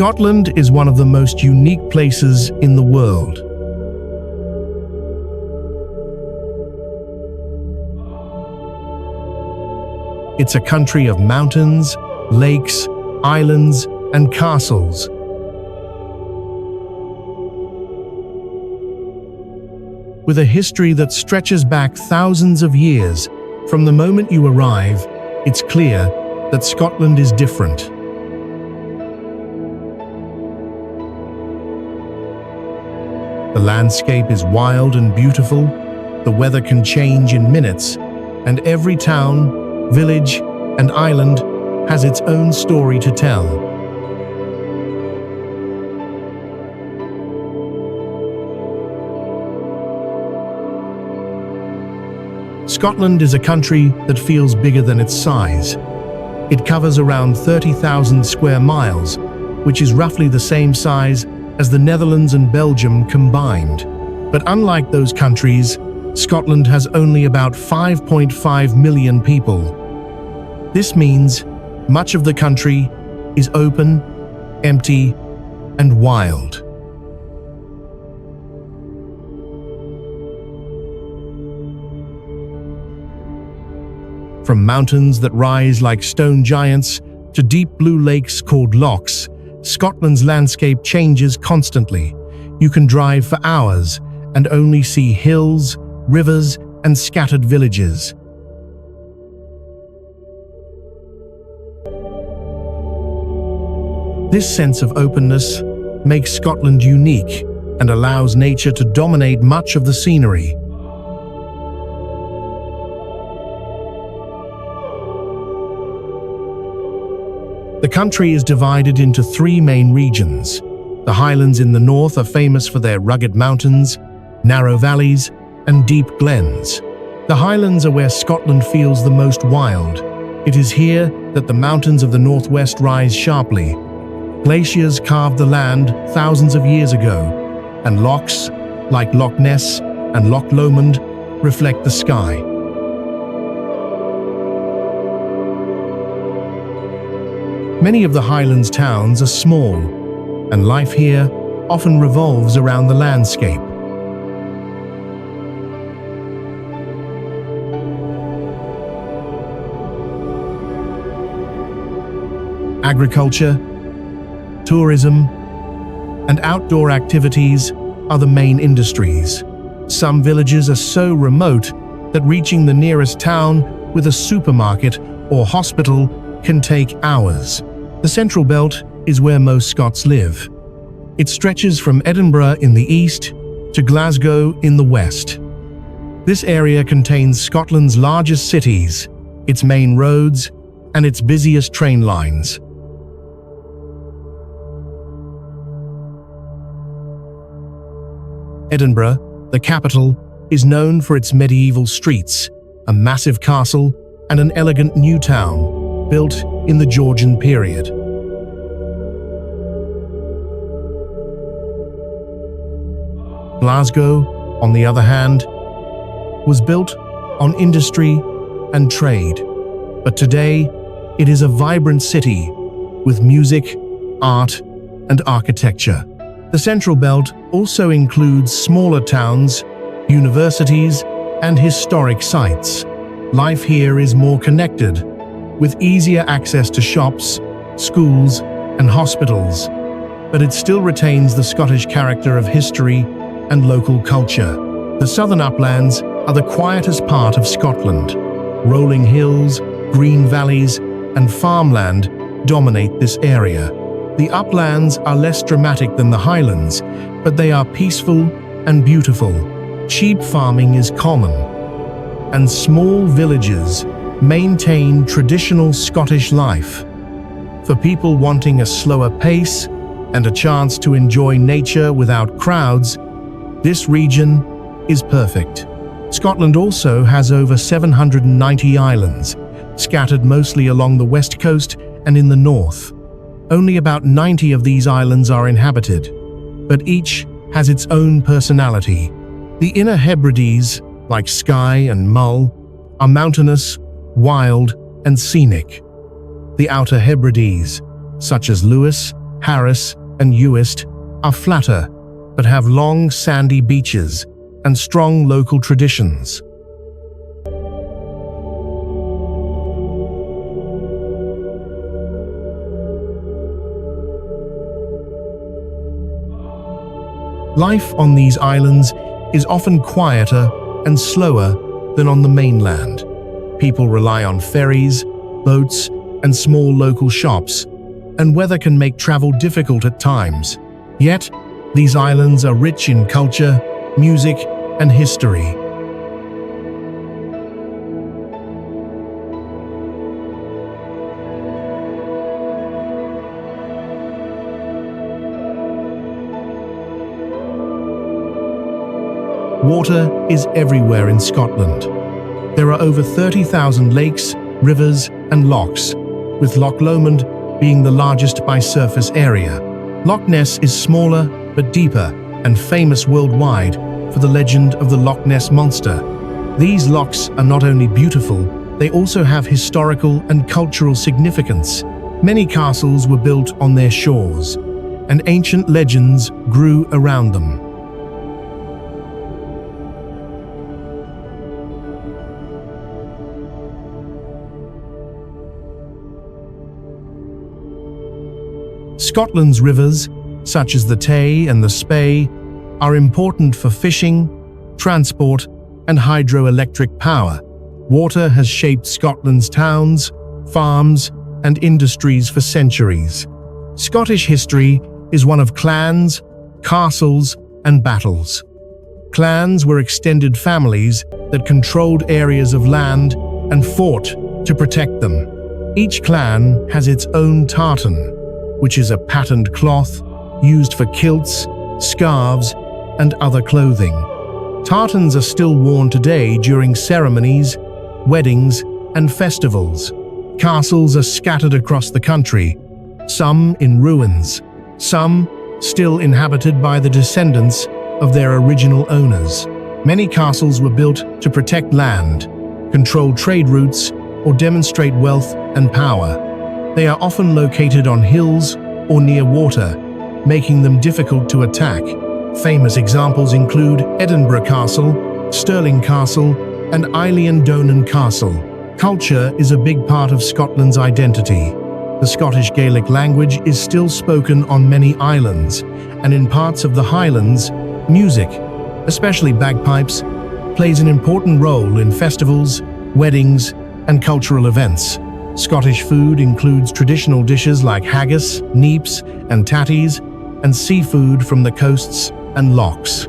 Scotland is one of the most unique places in the world. It's a country of mountains, lakes, islands, and castles. With a history that stretches back thousands of years, from the moment you arrive, it's clear that Scotland is different. The landscape is wild and beautiful, the weather can change in minutes, and every town, village, and island has its own story to tell. Scotland is a country that feels bigger than its size. It covers around 30,000 square miles, which is roughly the same size as the Netherlands and Belgium combined. But unlike those countries, Scotland has only about 5.5 million people. This means much of the country is open, empty, and wild. From mountains that rise like stone giants to deep blue lakes called lochs, Scotland's landscape changes constantly. You can drive for hours and only see hills, rivers, and scattered villages. This sense of openness makes Scotland unique and allows nature to dominate much of the scenery. The country is divided into three main regions. The Highlands in the north are famous for their rugged mountains, narrow valleys, and deep glens. The Highlands are where Scotland feels the most wild. It is here that the mountains of the northwest rise sharply. Glaciers carved the land thousands of years ago, and lochs, like Loch Ness and Loch Lomond, reflect the sky. Many of the Highlands towns are small, and life here often revolves around the landscape. Agriculture, tourism, and outdoor activities are the main industries. Some villages are so remote that reaching the nearest town with a supermarket or hospital can take hours. The Central Belt is where most Scots live. It stretches from Edinburgh in the east to Glasgow in the west. This area contains Scotland's largest cities, its main roads, and its busiest train lines. Edinburgh, the capital, is known for its medieval streets, a massive castle, and an elegant new town built in the Georgian period. Glasgow, on the other hand, was built on industry and trade, but today it is a vibrant city with music, art, and architecture. The Central Belt also includes smaller towns, universities, and historic sites. Life here is more connected, with easier access to shops, schools, and hospitals, but it still retains the Scottish character of history and local culture. The southern uplands are the quietest part of Scotland. Rolling hills, green valleys, and farmland dominate this area. The uplands are less dramatic than the Highlands, but they are peaceful and beautiful. Sheep farming is common, and small villages maintain traditional Scottish life. For people wanting a slower pace and a chance to enjoy nature without crowds, this region is perfect. Scotland also has over 790 islands, scattered mostly along the west coast and in the north. Only about 90 of these islands are inhabited, but each has its own personality. The inner Hebrides, like Skye and Mull, are mountainous, wild, and scenic. The outer Hebrides, such as Lewis Harris, and Uist, are flatter, but have long sandy beaches and strong local traditions. Life on these islands is often quieter and slower than on the mainland. People rely on ferries, boats, and small local shops, and weather can make travel difficult at times. Yet, these islands are rich in culture, music, and history. Water is everywhere in Scotland. There are over 30,000 lakes, rivers, and lochs, with Loch Lomond being the largest by surface area. Loch Ness is smaller but deeper and famous worldwide for the legend of the Loch Ness Monster. These lochs are not only beautiful, they also have historical and cultural significance. Many castles were built on their shores, and ancient legends grew around them. Scotland's rivers, such as the Tay and the Spey, are important for fishing, transport, and hydroelectric power. Water has shaped Scotland's towns, farms, and industries for centuries. Scottish history is one of clans, castles, and battles. Clans were extended families that controlled areas of land and fought to protect them. Each clan has its own tartan, which is a patterned cloth used for kilts, scarves, and other clothing. Tartans are still worn today during ceremonies, weddings, and festivals. Castles are scattered across the country, some in ruins, some still inhabited by the descendants of their original owners. Many castles were built to protect land, control trade routes, or demonstrate wealth and power. They are often located on hills or near water, making them difficult to attack. Famous examples include Edinburgh Castle, Stirling Castle, and Eilean Donan Castle. Culture is a big part of Scotland's identity. The Scottish Gaelic language is still spoken on many islands, and in parts of the Highlands, music, especially bagpipes, plays an important role in festivals, weddings, and cultural events. Scottish food includes traditional dishes like haggis, neeps, and tatties, and seafood from the coasts and lochs.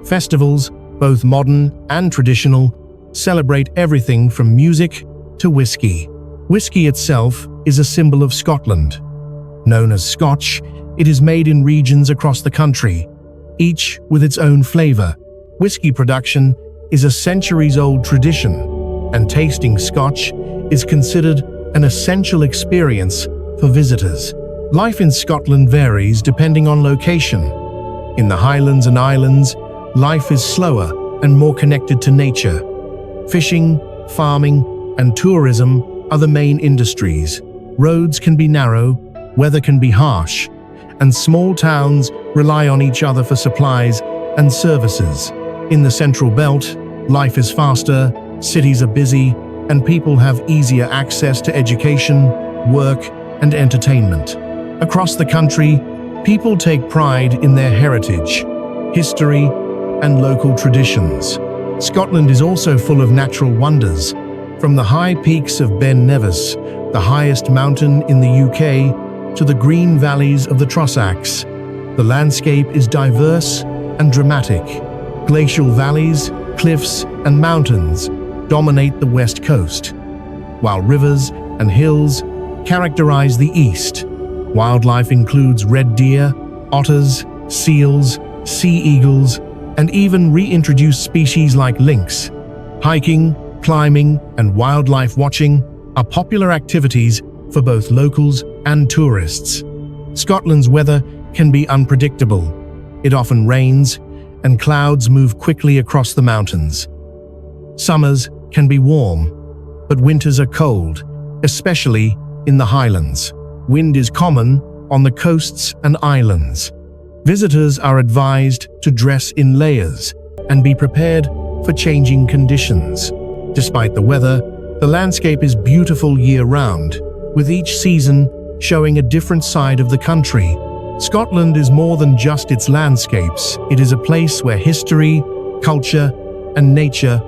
Festivals, both modern and traditional, celebrate everything from music to whiskey. Whiskey itself is a symbol of Scotland. Known as Scotch, it is made in regions across the country, each with its own flavor. Whiskey production is a centuries-old tradition, and tasting Scotch is considered an essential experience for visitors. Life in Scotland varies depending on location. In the Highlands and Islands, life is slower and more connected to nature. Fishing, farming, and tourism are the main industries. Roads can be narrow, weather can be harsh, and small towns rely on each other for supplies and services. In the Central Belt, life is faster, cities are busy, and people have easier access to education, work, and entertainment. Across the country, people take pride in their heritage, history, and local traditions. Scotland is also full of natural wonders, from the high peaks of Ben Nevis, the highest mountain in the UK, to the green valleys of the Trossachs. The landscape is diverse and dramatic. Glacial valleys, cliffs, and mountains dominate the west coast, while rivers and hills characterize the east. Wildlife includes red deer, otters, seals, sea eagles, and even reintroduced species like lynx. Hiking, climbing, and wildlife watching are popular activities for both locals and tourists. Scotland's weather can be unpredictable. It often rains, and clouds move quickly across the mountains. Summers can be warm, but winters are cold, especially in the Highlands. Wind is common on the coasts and islands. Visitors are advised to dress in layers and be prepared for changing conditions. Despite the weather, the landscape is beautiful year-round, with each season showing a different side of the country. Scotland is more than just its landscapes. It is a place where history, culture, and nature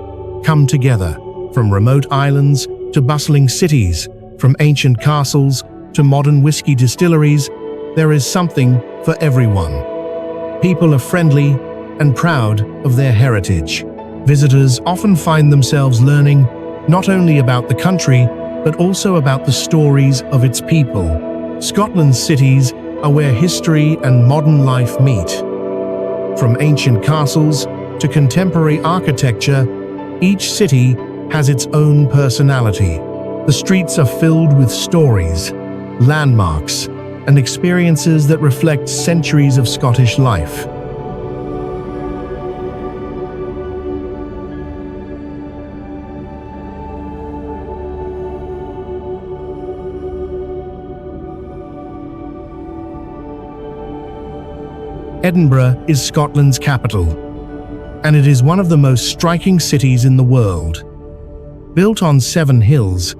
come together. From remote islands to bustling cities, from ancient castles to modern whiskey distilleries, there is something for everyone. People are friendly and proud of their heritage. Visitors often find themselves learning not only about the country, but also about the stories of its people. Scotland's cities are where history and modern life meet. From ancient castles to contemporary architecture, each city has its own personality. The streets are filled with stories, landmarks, and experiences that reflect centuries of Scottish life. Edinburgh is Scotland's capital, and it is one of the most striking cities in the world. Built on 7 hills,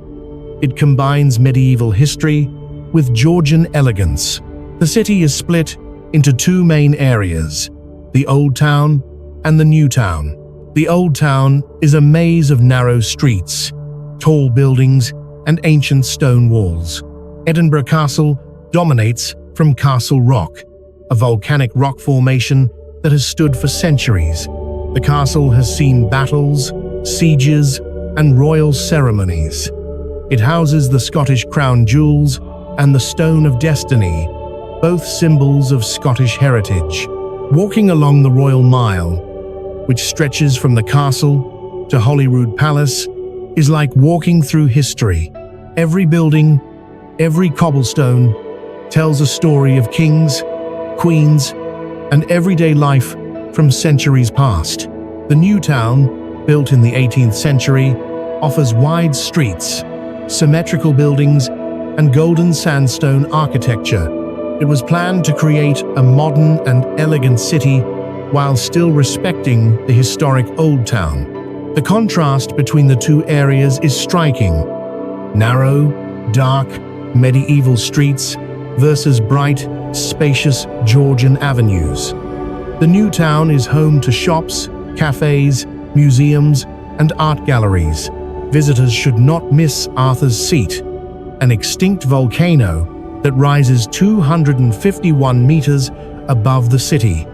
it combines medieval history with Georgian elegance. The city is split into 2 main areas, the Old Town and the New Town. The Old Town is a maze of narrow streets, tall buildings, and ancient stone walls. Edinburgh Castle dominates from Castle Rock, a volcanic rock formation that has stood for centuries. The castle has seen battles, sieges, and royal ceremonies. It houses the Scottish crown jewels and the Stone of Destiny, both symbols of Scottish heritage. Walking along the Royal Mile, which stretches from the castle to Holyrood Palace, is like walking through history. Every building, every cobblestone, tells a story of kings, queens, and everyday life from centuries past. The New Town, built in the 18th century, offers wide streets, symmetrical buildings, and golden sandstone architecture. It was planned to create a modern and elegant city while still respecting the historic Old Town. The contrast between the 2 areas is striking. Narrow, dark, medieval streets versus bright, spacious Georgian avenues. The New Town is home to shops, cafes, museums, and art galleries. Visitors should not miss Arthur's Seat, an extinct volcano that rises 251 meters above the city.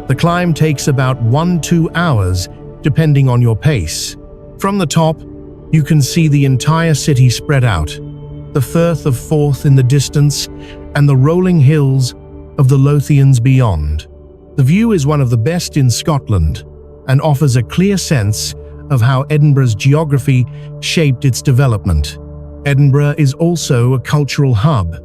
The climb takes about 1–2 hours, depending on your pace. From the top, you can see the entire city spread out, the Firth of Forth in the distance, and the rolling hills of the Lothians beyond. The view is one of the best in Scotland and offers a clear sense of how Edinburgh's geography shaped its development. Edinburgh is also a cultural hub.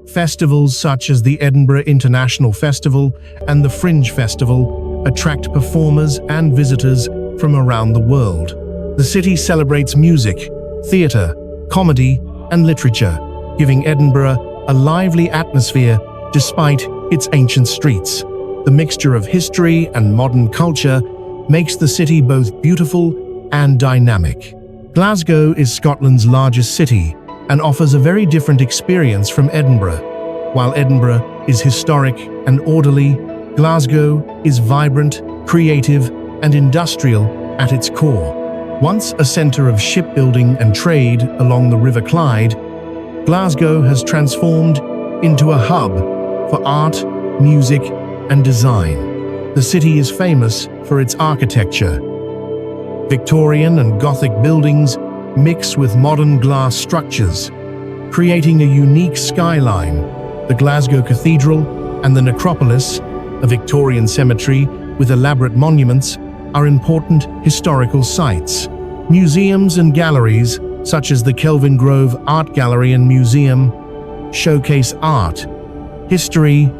Festivals such as the Edinburgh International Festival and the Fringe Festival attract performers and visitors from around the world. The city celebrates music, theatre, comedy, and literature, giving Edinburgh a lively atmosphere despite its ancient streets. The mixture of history and modern culture makes the city both beautiful and dynamic. Glasgow is Scotland's largest city and offers a very different experience from Edinburgh. While Edinburgh is historic and orderly, Glasgow is vibrant, creative, and industrial at its core. Once a centre of shipbuilding and trade along the River Clyde, Glasgow has transformed into a hub for art, music, and design. The city is famous for its architecture. Victorian and Gothic buildings mix with modern glass structures, creating a unique skyline. The Glasgow Cathedral and the Necropolis, a Victorian cemetery with elaborate monuments, are important historical sites. Museums and galleries, such as the Kelvin Grove Art Gallery and Museum, showcase art, history,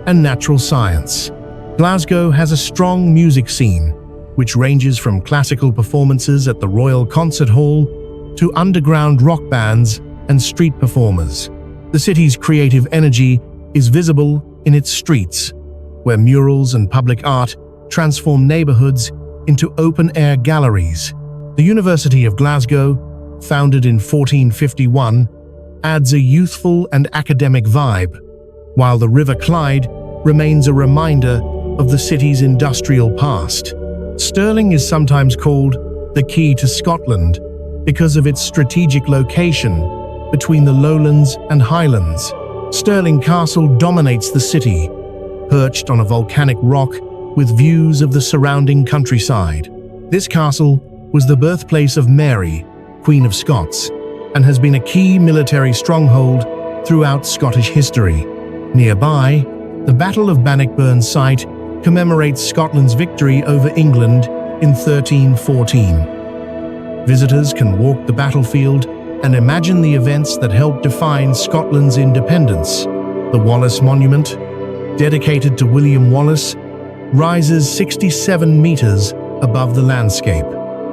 and natural science. Glasgow has a strong music scene, which ranges from classical performances at the Royal Concert Hall to underground rock bands and street performers. The city's creative energy is visible in its streets, where murals and public art transform neighborhoods into open-air galleries. The University of Glasgow, founded in 1451, adds a youthful and academic vibe, while the River Clyde remains a reminder of the city's industrial past. Stirling is sometimes called the key to Scotland because of its strategic location between the lowlands and highlands. Stirling Castle dominates the city, perched on a volcanic rock with views of the surrounding countryside. This castle was the birthplace of Mary, Queen of Scots, and has been a key military stronghold throughout Scottish history. Nearby, the Battle of Bannockburn site commemorates Scotland's victory over England in 1314. Visitors can walk the battlefield and imagine the events that helped define Scotland's independence. The Wallace Monument, dedicated to William Wallace, rises 67 meters above the landscape.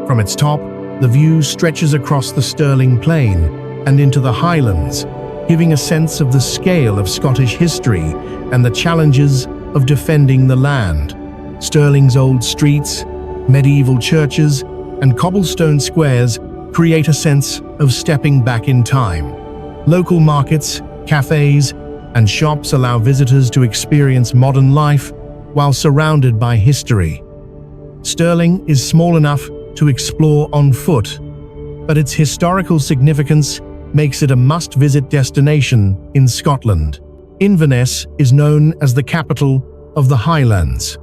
From its top, the view stretches across the Stirling Plain and into the Highlands, giving a sense of the scale of Scottish history and the challenges of defending the land. Stirling's old streets, medieval churches, and cobblestone squares create a sense of stepping back in time. Local markets, cafes, and shops allow visitors to experience modern life while surrounded by history. Stirling is small enough to explore on foot, but its historical significance makes it a must-visit destination in Scotland. Inverness is known as the capital of the Highlands.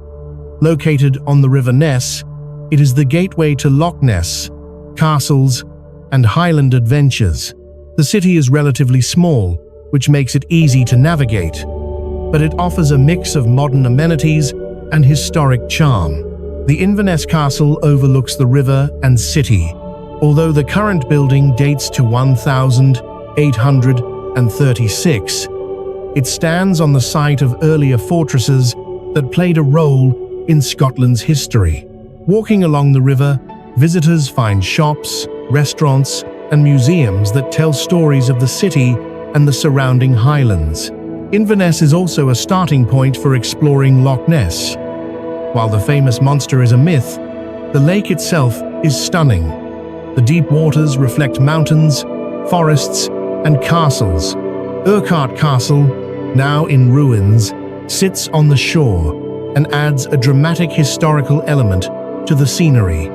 Located on the River Ness, it is the gateway to Loch Ness, castles, and Highland adventures. The city is relatively small, which makes it easy to navigate, but it offers a mix of modern amenities and historic charm. The Inverness Castle overlooks the river and city. Although the current building dates to 1836, it stands on the site of earlier fortresses that played a role in Scotland's history. Walking along the river, visitors find shops, restaurants, and museums that tell stories of the city and the surrounding highlands. Inverness is also a starting point for exploring Loch Ness. While the famous monster is a myth, the lake itself is stunning. The deep waters reflect mountains, forests, and castles. Urquhart Castle, now in ruins, sits on the shore and adds a dramatic historical element to the scenery.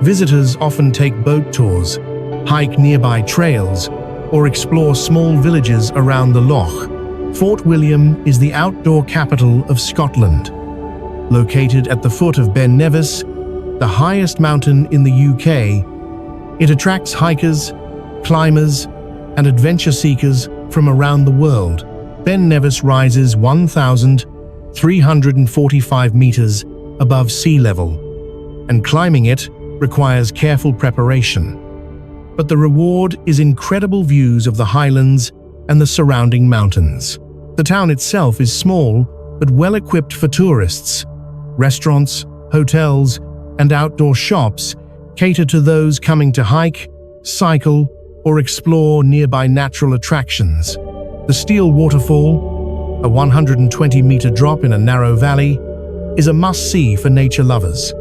Visitors often take boat tours, hike nearby trails, or explore small villages around the loch. Fort William is the outdoor capital of Scotland. Located at the foot of Ben Nevis, the highest mountain in the UK, it attracts hikers, climbers, and adventure seekers from around the world. Ben Nevis rises 1,345 meters above sea level, and climbing it requires careful preparation. But the reward is incredible views of the Highlands and the surrounding mountains. The town itself is small, but well-equipped for tourists. Restaurants, hotels, and outdoor shops cater to those coming to hike, cycle, or explore nearby natural attractions. The Steel Waterfall, a 120-meter drop in a narrow valley, is a must-see for nature lovers.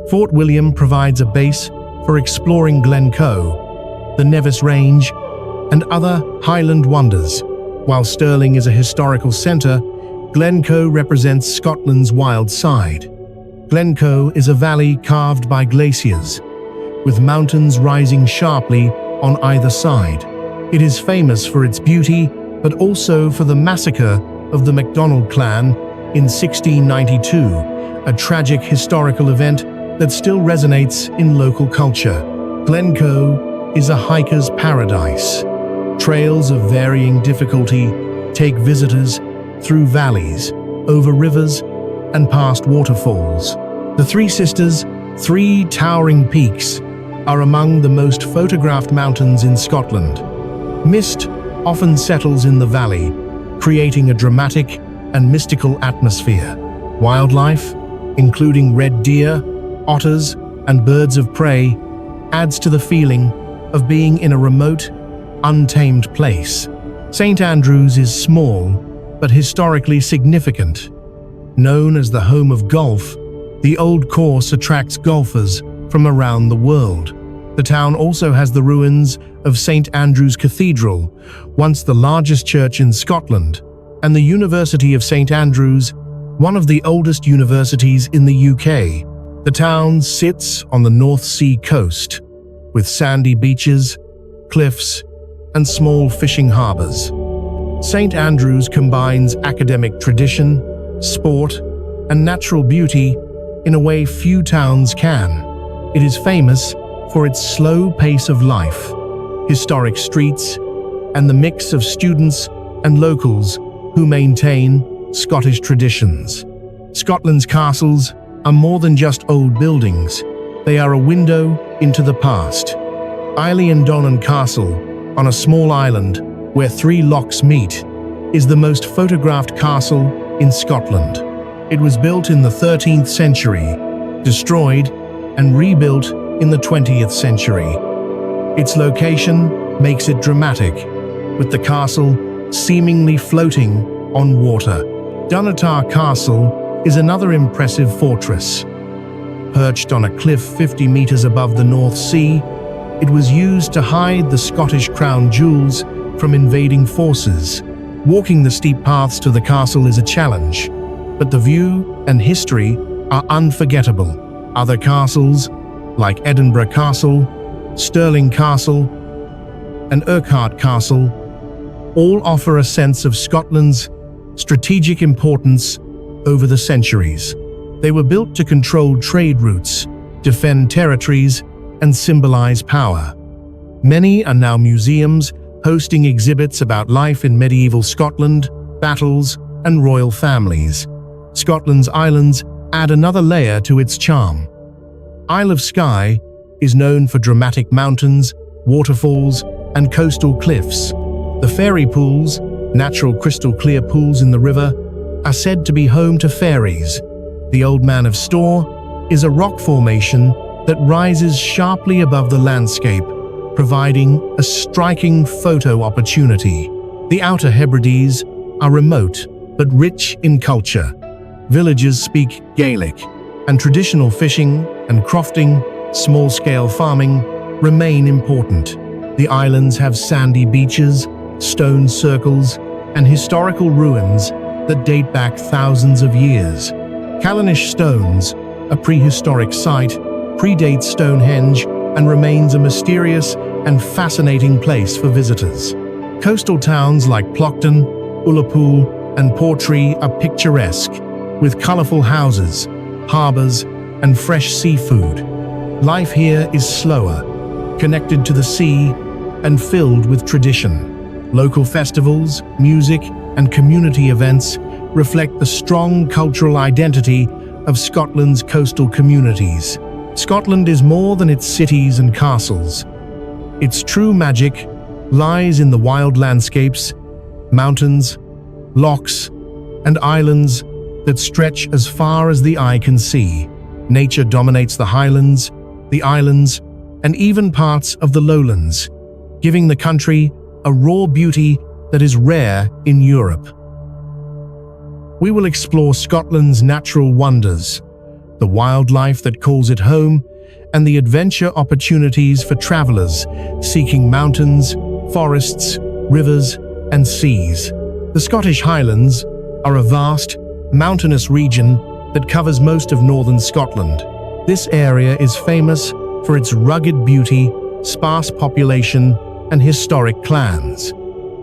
Fort William provides a base for exploring Glencoe, the Nevis Range, and other Highland wonders. While Stirling is a historical centre, Glencoe represents Scotland's wild side. Glencoe is a valley carved by glaciers, with mountains rising sharply on either side. It is famous for its beauty, but also for the massacre of the MacDonald clan in 1692, a tragic historical event that still resonates in local culture. Glencoe is a hiker's paradise. Trails of varying difficulty take visitors through valleys, over rivers, and past waterfalls. The Three Sisters, three towering peaks, are among the most photographed mountains in Scotland. Mist often settles in the valley, creating a dramatic and mystical atmosphere. Wildlife, including red deer, otters, and birds of prey, adds to the feeling of being in a remote, untamed place. St. Andrews is small, but historically significant. Known as the home of golf, the old course attracts golfers from around the world. The town also has the ruins of St. Andrew's Cathedral, once the largest church in Scotland, and the University of St. Andrews, one of the oldest universities in the UK. The town sits on the North Sea coast, with sandy beaches, cliffs, and small fishing harbours. St. Andrews combines academic tradition, sport, and natural beauty in a way few towns can. It is famous for its slow pace of life, historic streets, and the mix of students and locals who maintain Scottish traditions. Scotland's castles are more than just old buildings. They are a window into the past. Eilean Donan Castle, on a small island where three lochs meet, is the most photographed castle in Scotland. It was built in the 13th century, destroyed, and rebuilt in the 20th century. Its location makes it dramatic, with the castle seemingly floating on water. Dunnottar Castle is another impressive fortress. Perched on a cliff 50 meters above the North Sea, it was used to hide the Scottish crown jewels from invading forces. Walking the steep paths to the castle is a challenge, but the view and history are unforgettable. Other castles, like Edinburgh Castle, Stirling Castle, and Urquhart Castle, all offer a sense of Scotland's strategic importance over the centuries. They were built to control trade routes, defend territories, and symbolize power. Many are now museums hosting exhibits about life in medieval Scotland, battles, and royal families. Scotland's islands add another layer to its charm. Isle of Skye is known for dramatic mountains, waterfalls, and coastal cliffs. The fairy pools, natural crystal-clear pools in the river, are said to be home to fairies. The Old Man of Storr is a rock formation that rises sharply above the landscape, providing a striking photo opportunity. The Outer Hebrides are remote but rich in culture. Villages speak Gaelic, and traditional fishing and crofting, small-scale farming, remain important. The islands have sandy beaches, stone circles, and historical ruins that date back thousands of years. Callanish Stones, a prehistoric site, predates Stonehenge and remains a mysterious and fascinating place for visitors. Coastal towns like Ploughton, Ullapool, and Portree are picturesque, with colourful houses, harbours, and fresh seafood. Life here is slower, connected to the sea, and filled with tradition. Local festivals, music, and community events reflect the strong cultural identity of Scotland's coastal communities. Scotland is more than its cities and castles. Its true magic lies in the wild landscapes, mountains, lochs, and islands that stretch as far as the eye can see. Nature dominates the Highlands, the islands, and even parts of the lowlands, giving the country a raw beauty that is rare in Europe. We will explore Scotland's natural wonders, the wildlife that calls it home, and the adventure opportunities for travelers seeking mountains, forests, rivers, and seas. The Scottish Highlands are a vast, mountainous region that covers most of northern Scotland. This area is famous for its rugged beauty, sparse population, and historic clans.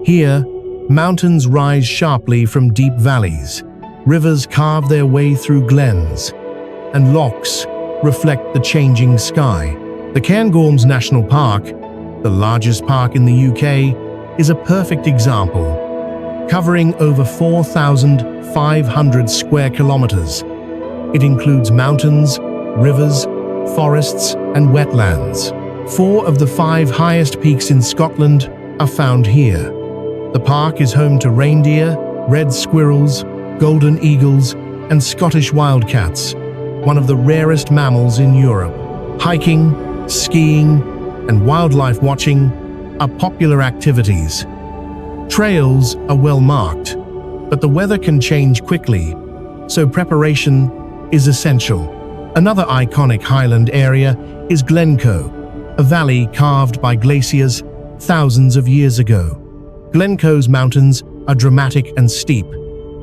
Here, mountains rise sharply from deep valleys, rivers carve their way through glens, and lochs reflect the changing sky. The Cairngorms National Park, the largest park in the UK, is a perfect example. Covering over 4,500 square kilometers, it includes mountains, rivers, forests, and wetlands. 4 of the 5 highest peaks in Scotland are found here. The park is home to reindeer, red squirrels, golden eagles, and Scottish wildcats, one of the rarest mammals in Europe. Hiking, skiing, and wildlife watching are popular activities. Trails are well marked, but the weather can change quickly, so preparation is essential. Another iconic Highland area is Glencoe, a valley carved by glaciers thousands of years ago. Glencoe's mountains are dramatic and steep,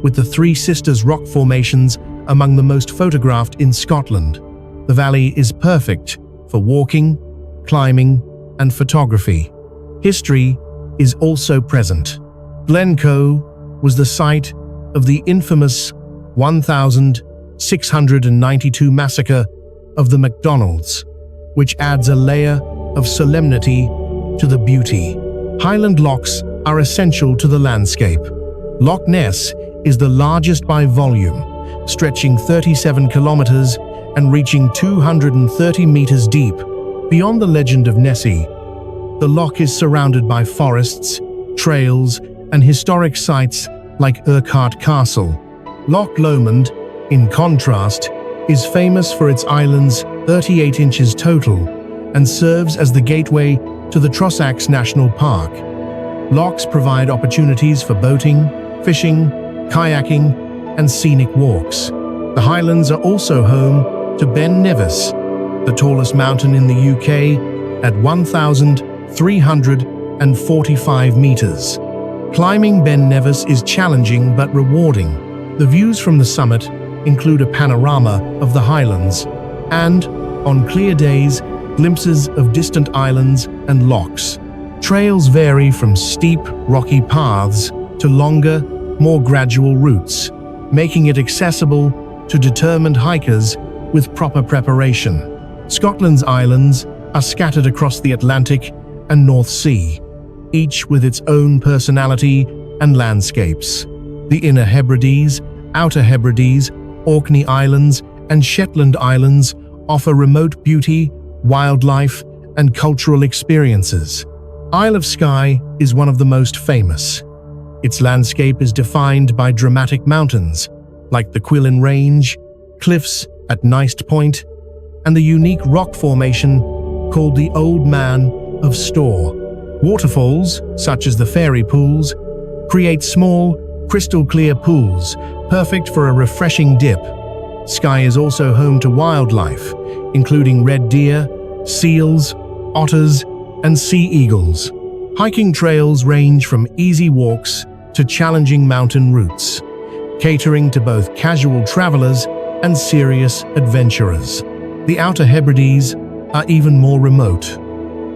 with the Three Sisters rock formations among the most photographed in Scotland. The valley is perfect for walking, climbing, and photography. History is also present. Glencoe was the site of the infamous 1692 massacre of the MacDonalds, which adds a layer of solemnity to the beauty. Highland lochs are essential to the landscape. Loch Ness is the largest by volume, stretching 37 kilometers and reaching 230 meters deep. Beyond the legend of Nessie, the loch is surrounded by forests, trails, and historic sites like Urquhart Castle. Loch Lomond, in contrast, is famous for its islands, 38 inches total, and serves as the gateway to the Trossachs National Park. Lochs provide opportunities for boating, fishing, kayaking, and scenic walks. The Highlands are also home to Ben Nevis, the tallest mountain in the UK, at 1,345 meters. Climbing Ben Nevis is challenging but rewarding. The views from the summit include a panorama of the Highlands and, on clear days, glimpses of distant islands and lochs. Trails vary from steep, rocky paths to longer, more gradual routes, making it accessible to determined hikers with proper preparation. Scotland's islands are scattered across the Atlantic and North Sea, each with its own personality and landscapes. The Inner Hebrides, Outer Hebrides, Orkney Islands, and Shetland Islands offer remote beauty, wildlife, and cultural experiences. Isle of Skye is one of the most famous. Its landscape is defined by dramatic mountains, like the Quillen Range, cliffs at Neist Point, and the unique rock formation called the Old Man of Storr. Waterfalls, such as the fairy pools, create small, crystal-clear pools, perfect for a refreshing dip. Skye is also home to wildlife, including red deer, seals, otters, and sea eagles. Hiking trails range from easy walks to challenging mountain routes, catering to both casual travelers and serious adventurers. The Outer Hebrides are even more remote.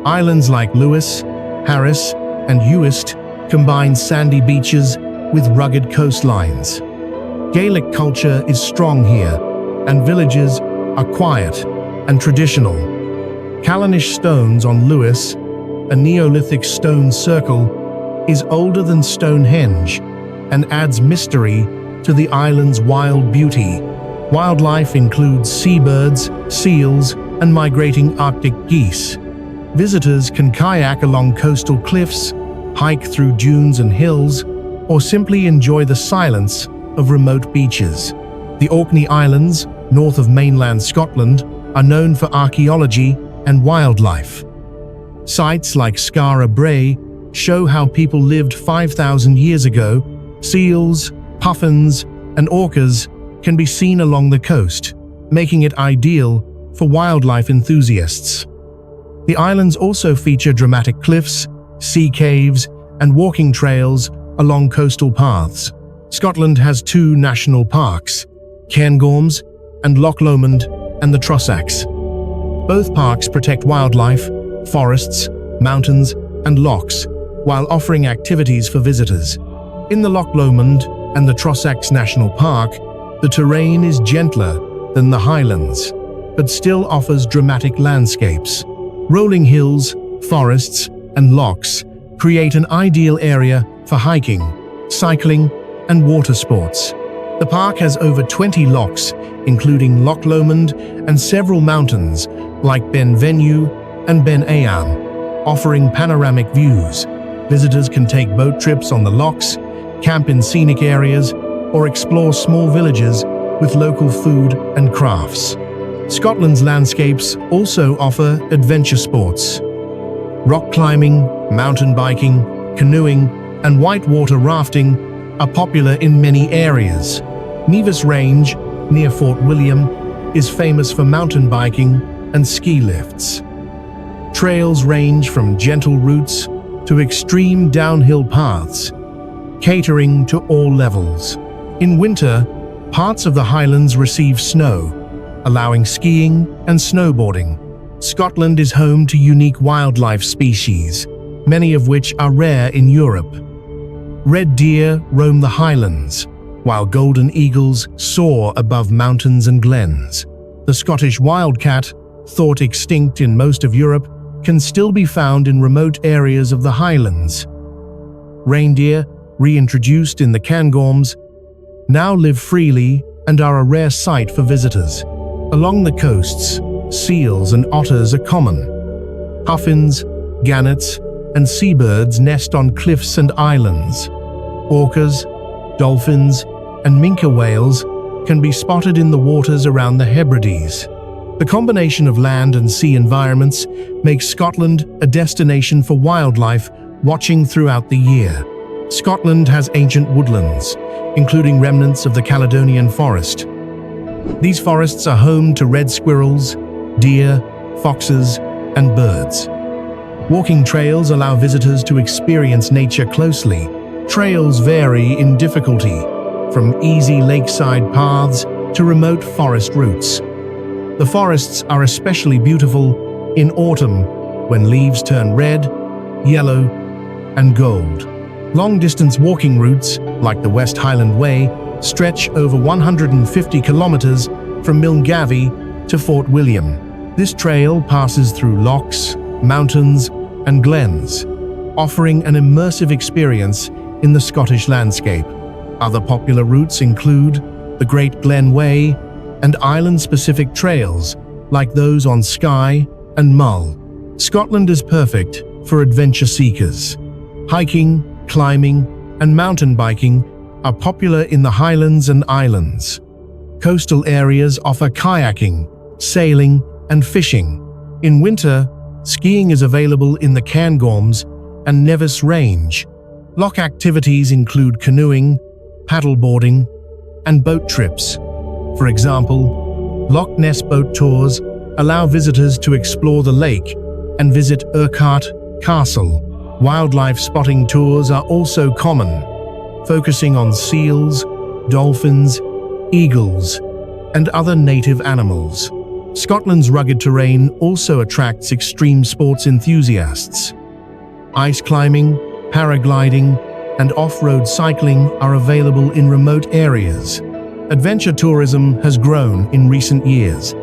Islands like Lewis, Harris, and Uist combine sandy beaches with rugged coastlines. Gaelic culture is strong here, and villages are quiet and traditional. Callanish stones on Lewis, a Neolithic stone circle, is older than Stonehenge and adds mystery to the island's wild beauty. Wildlife includes seabirds, seals, and migrating Arctic geese. Visitors can kayak along coastal cliffs, hike through dunes and hills, or simply enjoy the silence of remote beaches. The Orkney Islands, north of mainland Scotland, are known for archaeology and wildlife. Sites like Skara Brae show how people lived 5,000 years ago. Seals, puffins, and orcas can be seen along the coast, making it ideal for wildlife enthusiasts. The islands also feature dramatic cliffs, sea caves, and walking trails along coastal paths. Scotland has two national parks, Cairngorms and Loch Lomond and the Trossachs. Both parks protect wildlife, forests, mountains, and lochs, while offering activities for visitors. In the Loch Lomond and the Trossachs National Park, the terrain is gentler than the Highlands, but still offers dramatic landscapes. Rolling hills, forests, and lochs create an ideal area for hiking, cycling, and water sports. The park has over 20 lochs, including Loch Lomond and several mountains like Ben Venue and Ben Éan, offering panoramic views. Visitors can take boat trips on the lochs, camp in scenic areas, or explore small villages with local food and crafts. Scotland's landscapes also offer adventure sports. Rock climbing, mountain biking, canoeing, and whitewater rafting are popular in many areas. Nevis Range, near Fort William, is famous for mountain biking and ski lifts. Trails range from gentle routes to extreme downhill paths, catering to all levels. In winter, parts of the Highlands receive snow, allowing skiing and snowboarding. Scotland is home to unique wildlife species, many of which are rare in Europe. Red deer roam the Highlands, while golden eagles soar above mountains and glens. The Scottish wildcat, thought extinct in most of Europe, can still be found in remote areas of the Highlands. Reindeer, reintroduced in the Cairngorms, now live freely and are a rare sight for visitors. Along the coasts, seals and otters are common. Puffins, gannets, and seabirds nest on cliffs and islands. Orcas, dolphins, and minke whales can be spotted in the waters around the Hebrides. The combination of land and sea environments makes Scotland a destination for wildlife watching throughout the year. Scotland has ancient woodlands, including remnants of the Caledonian forest. These forests are home to red squirrels, deer, foxes, and birds. Walking trails allow visitors to experience nature closely. Trails vary in difficulty, from easy lakeside paths to remote forest routes. The forests are especially beautiful in autumn when leaves turn red, yellow, and gold. Long-distance walking routes, like the West Highland Way, stretch over 150 kilometers from Milngavie to Fort William. This trail passes through lochs, mountains, and glens, offering an immersive experience in the Scottish landscape. Other popular routes include the Great Glen Way and island-specific trails, like those on Skye and Mull. Scotland is perfect for adventure seekers. Hiking, climbing, and mountain biking are popular in the Highlands and Islands. Coastal areas offer kayaking, sailing, and fishing. In winter, skiing is available in the Cairngorms and Nevis Range. Loch activities include canoeing, paddleboarding, and boat trips. For example, Loch Ness boat tours allow visitors to explore the lake and visit Urquhart Castle. Wildlife spotting tours are also common, focusing on seals, dolphins, eagles, and other native animals. Scotland's rugged terrain also attracts extreme sports enthusiasts. Ice climbing, paragliding, and off-road cycling are available in remote areas. Adventure tourism has grown in recent years,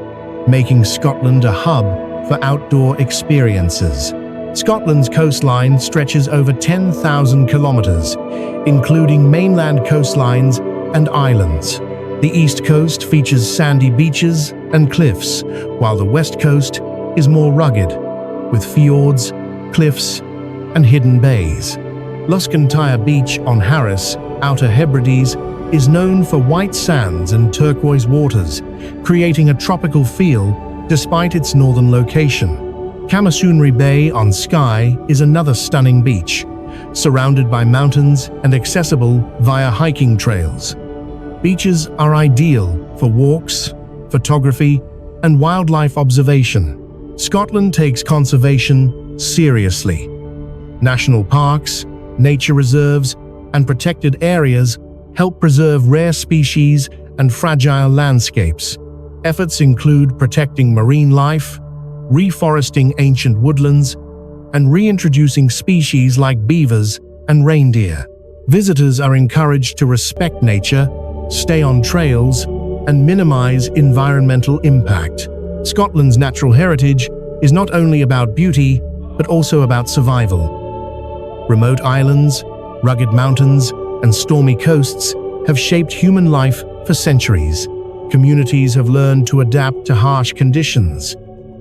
making Scotland a hub for outdoor experiences. Scotland's coastline stretches over 10,000 kilometers, including mainland coastlines and islands. The east coast features sandy beaches and cliffs, while the west coast is more rugged, with fjords, cliffs, and hidden bays. Luscantire Beach on Harris, Outer Hebrides, is known for white sands and turquoise waters, creating a tropical feel despite its northern location. Camasunry Bay on Skye is another stunning beach, surrounded by mountains and accessible via hiking trails. Beaches are ideal for walks, photography, and wildlife observation. Scotland takes conservation seriously. National parks, nature reserves, and protected areas help preserve rare species and fragile landscapes. Efforts include protecting marine life, reforesting ancient woodlands, and reintroducing species like beavers and reindeer. Visitors are encouraged to respect nature, stay on trails, and minimize environmental impact. Scotland's natural heritage is not only about beauty, but also about survival. Remote islands, rugged mountains, and stormy coasts have shaped human life for centuries. Communities have learned to adapt to harsh conditions,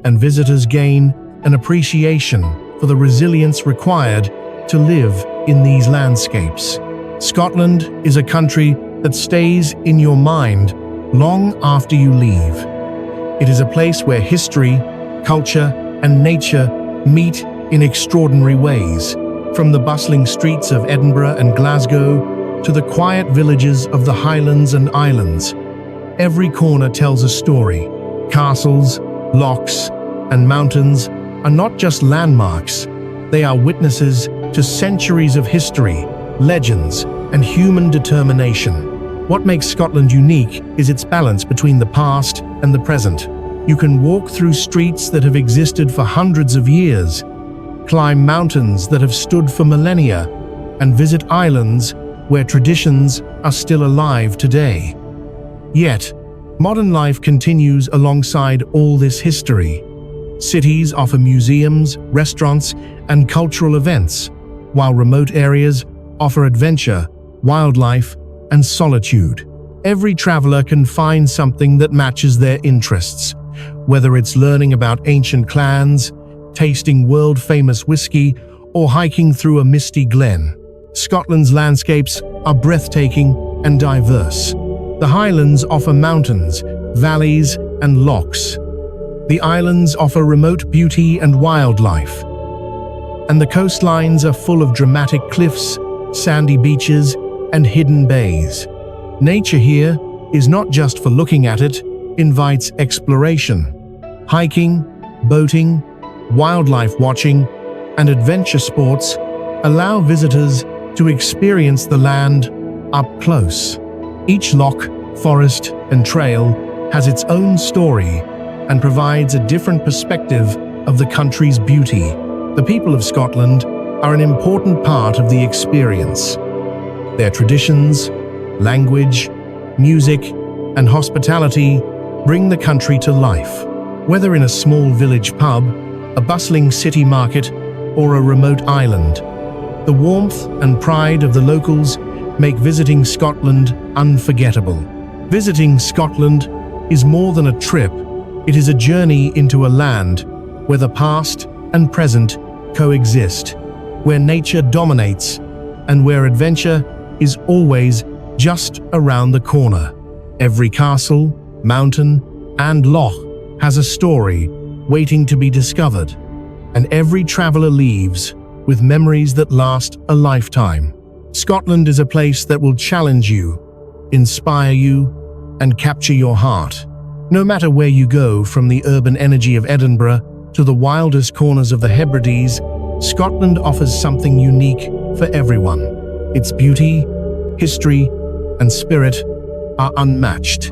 and visitors gain an appreciation for the resilience required to live in these landscapes. Scotland is a country that stays in your mind long after you leave. It is a place where history, culture, and nature meet in extraordinary ways, from the bustling streets of Edinburgh and Glasgow to the quiet villages of the Highlands and Islands. Every corner tells a story. Castles, lochs, and mountains are not just landmarks, they are witnesses to centuries of history, legends, and human determination. What makes Scotland unique is its balance between the past and the present. You can walk through streets that have existed for hundreds of years, climb mountains that have stood for millennia, and visit islands where traditions are still alive today. Yet, modern life continues alongside all this history. Cities offer museums, restaurants, and cultural events, while remote areas offer adventure, wildlife, and solitude. Every traveler can find something that matches their interests, whether it's learning about ancient clans, tasting world-famous whiskey, or hiking through a misty glen. Scotland's landscapes are breathtaking and diverse. The Highlands offer mountains, valleys, and lochs. The islands offer remote beauty and wildlife. And the coastlines are full of dramatic cliffs, sandy beaches, and hidden bays. Nature here is not just for looking at it, invites exploration. Hiking, boating, wildlife watching, and adventure sports allow visitors to experience the land up close. Each loch, forest, and trail has its own story and provides a different perspective of the country's beauty. The people of Scotland are an important part of the experience. Their traditions, language, music, and hospitality bring the country to life. Whether in a small village pub, a bustling city market, or a remote island, the warmth and pride of the locals make visiting Scotland unforgettable. Visiting Scotland is more than a trip. It is a journey into a land where the past and present coexist, where nature dominates, and where adventure is always just around the corner. Every castle, mountain, and loch has a story waiting to be discovered, and every traveler leaves with memories that last a lifetime. Scotland is a place that will challenge you, inspire you, and capture your heart. No matter where you go, from the urban energy of Edinburgh to the wildest corners of the Hebrides, Scotland offers something unique for everyone. Its beauty, history, and spirit are unmatched,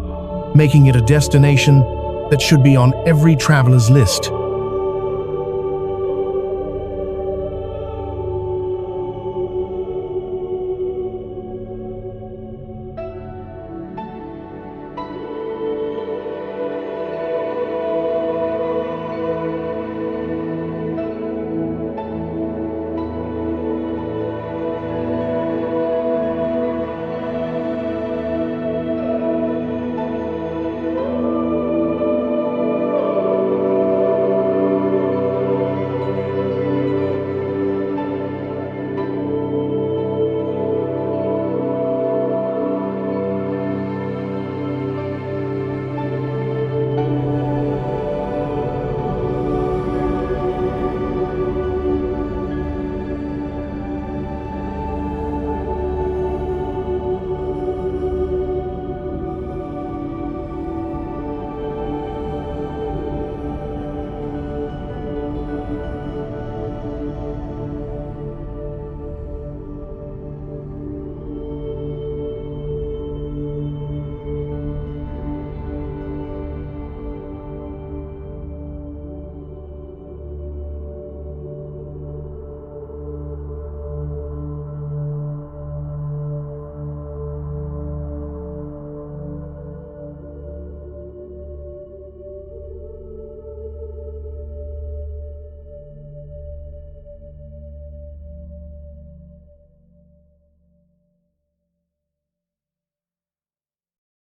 making it a destination that should be on every traveler's list.